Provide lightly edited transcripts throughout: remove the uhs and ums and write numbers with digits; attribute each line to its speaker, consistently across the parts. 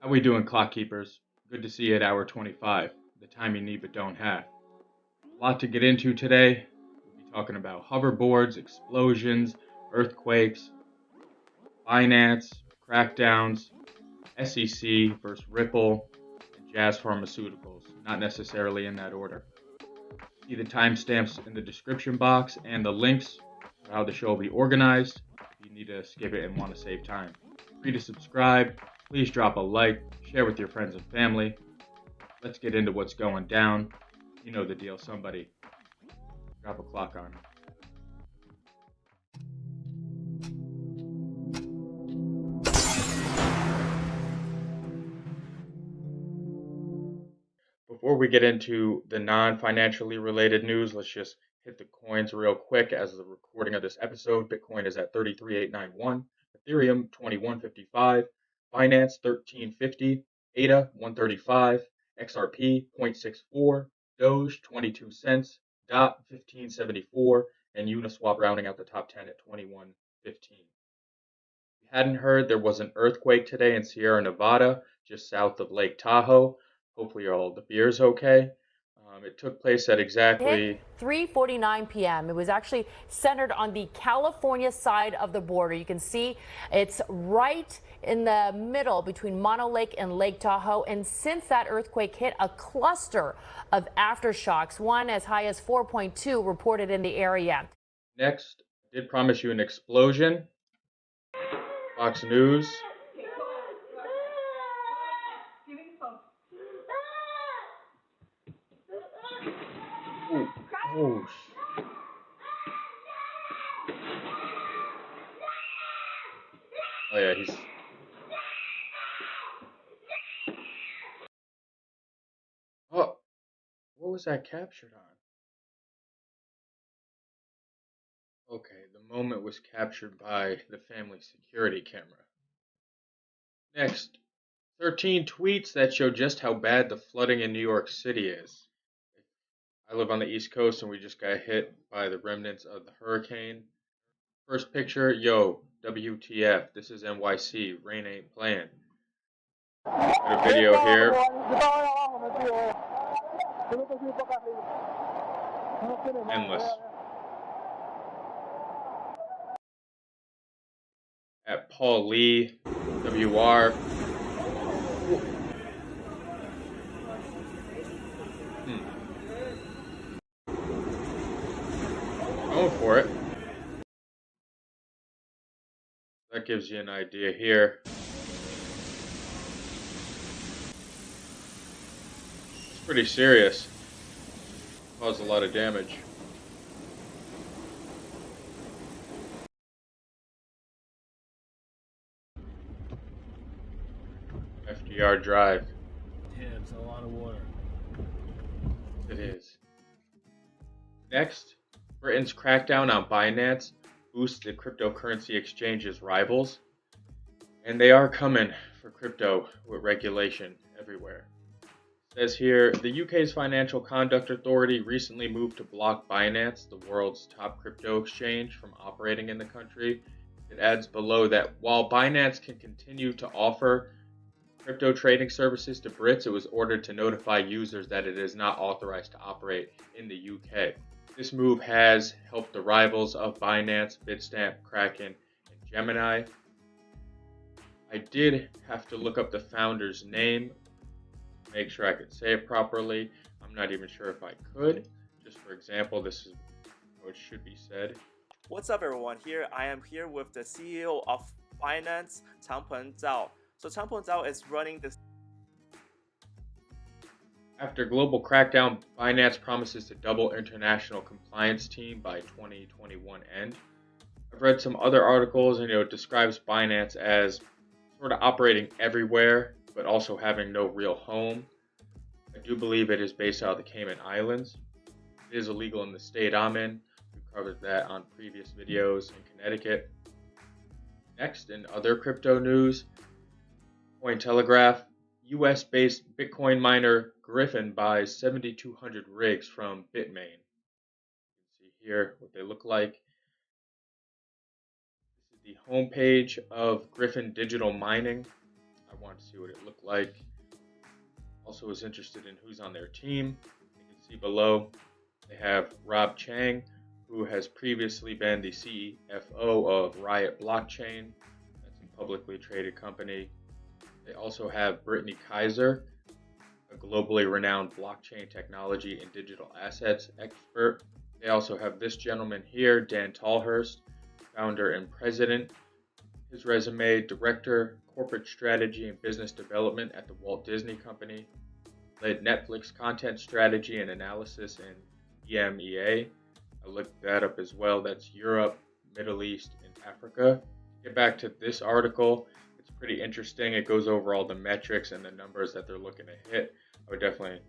Speaker 1: How we doing, clock keepers? Good to see you at hour 25, the time you need but don't have. A lot to get into today. We'll be talking about hoverboards, explosions, earthquakes, Binance, crackdowns, SEC versus Ripple, and Jazz Pharmaceuticals, not necessarily in that order. See the timestamps in the description box and the links for how the show will be organized if you need to skip it and want to save time. Free to subscribe. Please drop a like, share with your friends and family. Let's get into what's going down. You know the deal. Somebody drop a clock on. Before we get into the non-financially related news, let's just hit the coins real quick. As the recording of this episode, Bitcoin is at 33,891, Ethereum 2155, Binance 1350, ADA 135, XRP 0.64, Doge 22 cents, DOT 1574, and Uniswap rounding out the top 10 at 2115. If you hadn't heard, there was an earthquake today in Sierra Nevada, just south of Lake Tahoe. Hopefully all the beer's okay. It took place at exactly
Speaker 2: 3:49 p.m. It was actually centered on the California side of the border. You can see it's right in the middle between Mono Lake and Lake Tahoe. And since that earthquake hit, a cluster of aftershocks, one as high as 4.2, reported in the area.
Speaker 1: Next, I did promise you an explosion. Fox News. Ooh. Oh, oh yeah, he's. Oh, what was that captured on? Okay, the moment was captured by the family security camera. Next, 13 tweets that show just how bad the flooding in New York City is. I live on the East Coast and we just got hit by the remnants of the hurricane. First picture, yo, WTF, this is NYC, rain ain't playing. Got a video here. Endless. At Paul Lee, WR. Going for it. That gives you an idea here. It's pretty serious. Caused a lot of damage. FDR Drive.
Speaker 3: Yeah, it's a lot of water.
Speaker 1: It is. Next, Britain's crackdown on Binance boosts the cryptocurrency exchange's rivals. And they are coming for crypto with regulation everywhere. It says here, the UK's Financial Conduct Authority recently moved to block Binance, the world's top crypto exchange, from operating in the country. It adds below that while Binance can continue to offer crypto trading services to Brits, it was ordered to notify users that it is not authorized to operate in the UK. This move has helped the rivals of Binance, Bitstamp, Kraken, and Gemini. I did have to look up the founder's name, make sure I could say it properly. I'm not even sure if I could. Just for example, this is how it should be said.
Speaker 4: What's up, everyone? I am here with the CEO of Binance, Changpeng Zhao. So Changpeng Zhao is running this.
Speaker 1: After global crackdown, Binance promises to double international compliance team by 2021 end. I've read some other articles and it describes Binance as sort of operating everywhere, but also having no real home. I do believe it is based out of the Cayman Islands. It is illegal in the state I'm in. We covered that on previous videos in Connecticut. Next, in other crypto news, Cointelegraph, US-based Bitcoin miner Gryphon buys 7,200 rigs from Bitmain. You can see here what they look like. This is the homepage of Gryphon Digital Mining. I wanted to see what it looked like. Also was interested in who's on their team. You can see below they have Rob Chang, who has previously been the CFO of Riot Blockchain. That's a publicly traded company. They also have Brittany Kaiser, a globally renowned blockchain technology and digital assets expert. They also have this gentleman here, Dan Tallhurst, founder and president. His resume: Director, Corporate Strategy and Business Development at the Walt Disney Company. Led Netflix Content Strategy and Analysis in EMEA. I looked that up as well. That's Europe, Middle East, and Africa. Get back to this article. It's pretty interesting. It goes over all the metrics and the numbers that they're looking to hit. I would definitely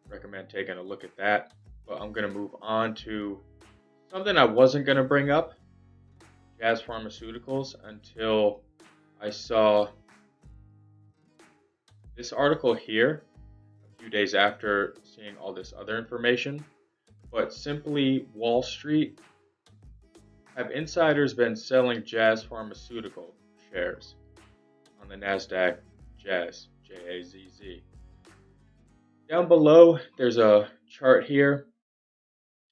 Speaker 1: recommend taking a look at that. But I'm going to move on to something I wasn't going to bring up, Jazz Pharmaceuticals, until I saw this article here a few days after seeing all this other information. But simply Wall Street, have insiders been selling Jazz Pharmaceutical shares on the NASDAQ Jazz, J-A-Z-Z. Down below, there's a chart here,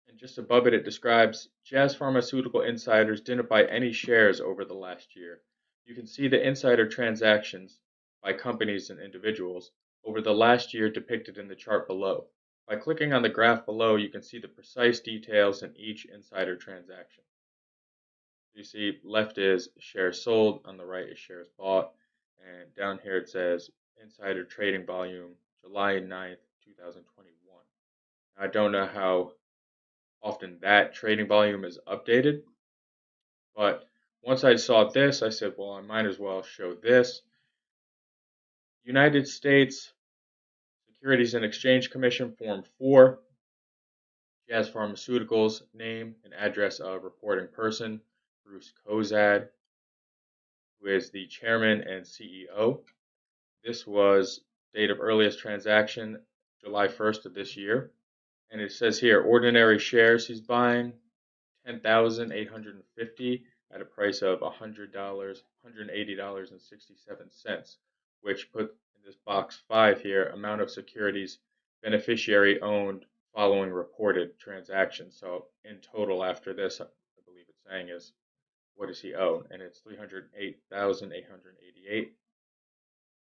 Speaker 1: and just above it, it describes Jazz Pharmaceutical insiders didn't buy any shares over the last year. You can see the insider transactions by companies and individuals over the last year depicted in the chart below. By clicking on the graph below, you can see the precise details in each insider transaction. You see, left is shares sold, on the right is shares bought, and down here it says insider trading volume July 9th, 2021. I don't know how often that trading volume is updated, but once I saw this, I said, well, I might as well show this. United States Securities and Exchange Commission Form 4, Jazz Pharmaceuticals, name and address of reporting person, Bruce COZADD, who is the chairman and CEO. This was date of earliest transaction, July 1st of this year. And it says here, ordinary shares he's buying, 10,850 at a price of $100, $180.67, which put in this box 5 here, amount of securities beneficiary owned following reported transactions. So in total after this, I believe it's saying is, what does he owe? And it's 308,888.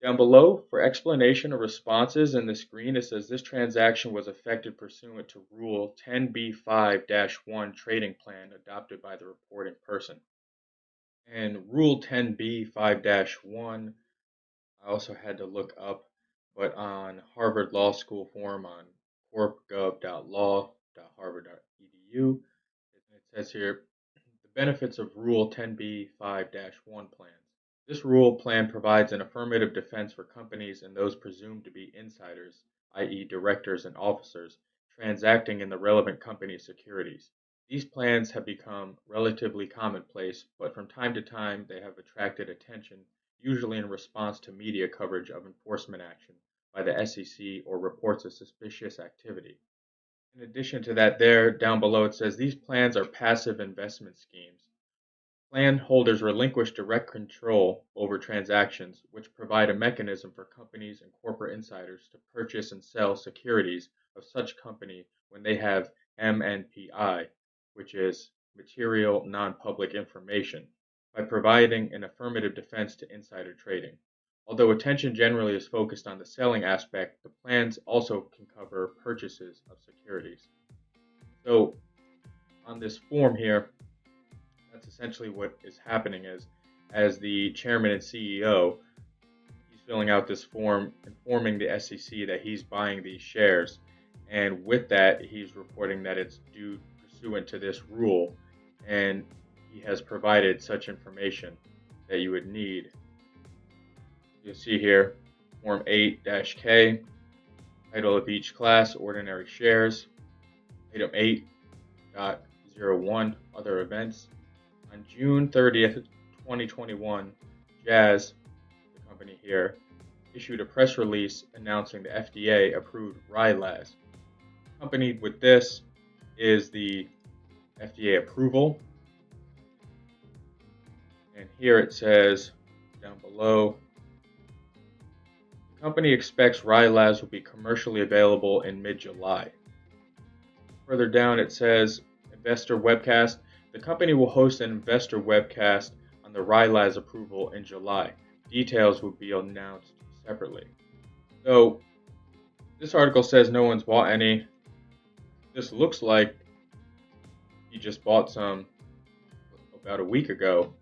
Speaker 1: Down below, for explanation of responses in this green, it says this transaction was effected pursuant to Rule 10b-5-1 trading plan adopted by the reporting person. And Rule 10b-5-1, I also had to look up, but on Harvard Law School forum on Corpgov.Law.Harvard.edu, it says here, the benefits of Rule 10b-5-1 plans. This rule plan provides an affirmative defense for companies and those presumed to be insiders, i.e. directors and officers, transacting in the relevant company's securities. These plans have become relatively commonplace, but from time to time they have attracted attention, usually in response to media coverage of enforcement action by the SEC or reports of suspicious activity. In addition to that, there down below it says these plans are passive investment schemes. Plan holders relinquish direct control over transactions, which provide a mechanism for companies and corporate insiders to purchase and sell securities of such company when they have MNPI, which is material non-public information, by providing an affirmative defense to insider trading. Although attention generally is focused on the selling aspect, the plans also can cover purchases of securities. So on this form here, that's essentially what is happening is, as the chairman and CEO, he's filling out this form informing the SEC that he's buying these shares. And with that, he's reporting that it's due pursuant to this rule. And he has provided such information that you would need. You'll see here, Form 8-K, title of each class, ordinary shares. Item 8.01, other events. On June 30th, 2021, Jazz, the company here, issued a press release announcing the FDA approved Rylaz. Accompanied with this is the FDA approval. And here it says, down below, company expects Rye Labs will be commercially available in mid-July. Further down it says, investor webcast. The company will host an investor webcast on the Rye Labs approval in July. Details will be announced separately. So, this article says no one's bought any. This looks like he just bought some about a week ago,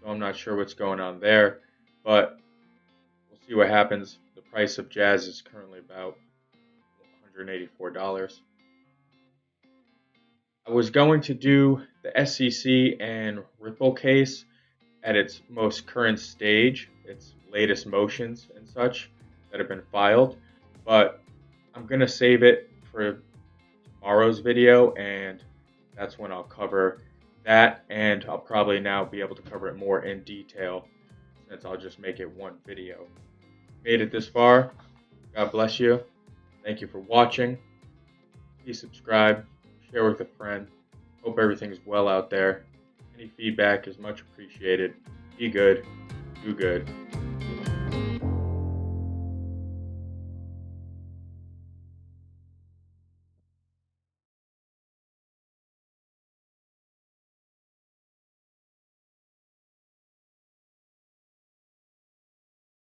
Speaker 1: so I'm not sure what's going on there, but we'll see what happens. The price of Jazz is currently about $184. I was going to do the SEC and Ripple case at its most current stage, its latest motions and such that have been filed, but I'm going to save it for tomorrow's video, and that's when I'll cover that, and I'll probably now be able to cover it more in detail since I'll just make it one video. Made it this far, God bless you. Thank you for watching. Please subscribe, share with a friend. Hope everything's well out there. Any feedback is much appreciated. Be good, do good.